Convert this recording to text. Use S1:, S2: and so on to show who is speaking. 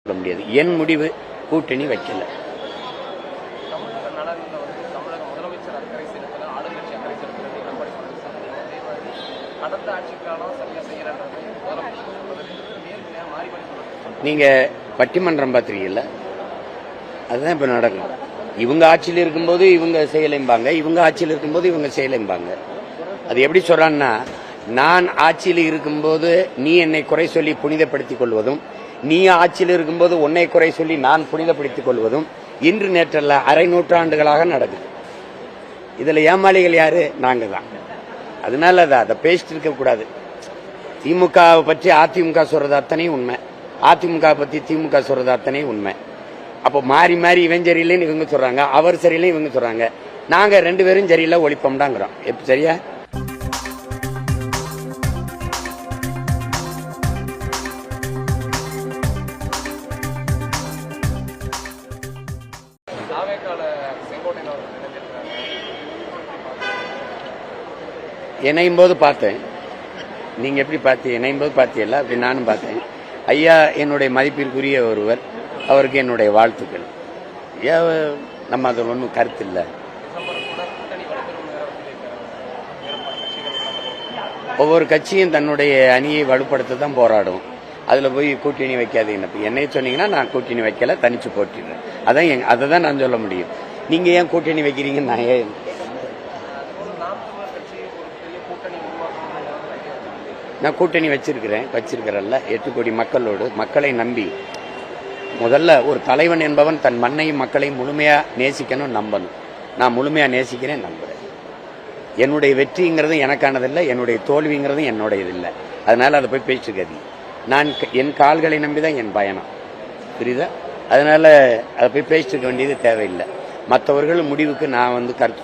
S1: சொல்ல முடியாது. என் முடிவு கூட்டணி வைக்கல. நீங்க பட்டிமன்றம் பார்த்திருக்கீங்கல்ல, அதுதான் இப்ப நடக்கும். இவங்க ஆட்சியில் இருக்கும்போது இவங்க செயலைம்பாங்க, இவங்க ஆட்சியில் இருக்கும்போது இவங்க செயலைம்பாங்க. அது எப்படி சொல்றான்னா, நான் ஆட்சியில் இருக்கும்போது நீ என்னை குறை சொல்லி புனிதப்படுத்திக் கொள்வதும், நீ ஆட்சியில் இருக்கும்போது உன்னை குறை சொல்லி நான் புனிதப்படுத்திக் கொள்வதும் இன்று நேற்றல்ல, அரை நூற்றாண்டுகளாக நடக்குது. இதுல ஏமாளிகள் யாரு? நாங்க தான். அதனால அதை பேசிட்டு இருக்க கூடாது. திமுக பற்றி அதிமுக சொல்றது அத்தனை உண்மை, அதிமுக பத்தி திமுக சொல்றது அத்தனை உண்மை. அப்போ மாறி மாறி இவன் சரியில்லைன்னு இவங்க சொல்றாங்க, அவர் சரியில்லை இவங்க சொல்றாங்க. நாங்க ரெண்டு பேரும் சரியில்லை ஒழிப்போம்டாங்கிறோம். எப்ப சரியா? இணையும் போது பார்த்தேன். நீங்க எப்படி பார்த்தீங்க? இணையும் போது பார்த்தீங்கல்ல, அப்படி நானும் பார்த்தேன். ஐயா என்னுடைய மதிப்பிற்குரிய ஒருவர், அவருக்கு என்னுடைய வாழ்த்துக்கள். நம்ம அது ஒன்றும் கருத்து இல்லை. ஒவ்வொரு கட்சியும் தன்னுடைய அணியை வலுப்படுத்த தான் போராடும். அதுல போய் கூட்டணி வைக்காதீங்க. என்னை சொன்னீங்கன்னா நான் கூட்டணி வைக்கல, தனிச்சு போட்டிடுறேன். அதை தான் நான் சொல்ல முடியும். நீங்க ஏன் கூட்டணி வைக்கிறீங்கன்னு நான் ஏன் நான் கூட்டணி வச்சிருக்கிறேன்ல 8 கோடி மக்களோடு, மக்களை நம்பி. முதல்ல ஒரு தலைவன் என்பவன் தன் மண்ணையும் மக்களையும் முழுமையா நேசிக்கணும், நம்பணும். நான் முழுமையா நேசிக்கிறேன், நம்புறேன். என்னுடைய வெற்றிங்கிறது எனக்கானதில்லை, என்னுடைய தோல்விங்கிறது என்னுடையது இல்லை. அதனால அதை போய் பேசிருக்காது. நான் என் கால்களை நம்பிதான் என் பயணம், புரியுதா? அதனால அதை போய் பேசிட்டு இருக்க வேண்டியது தேவையில்லை. மற்றவர்கள் முடிவுக்கு நான் கருத்து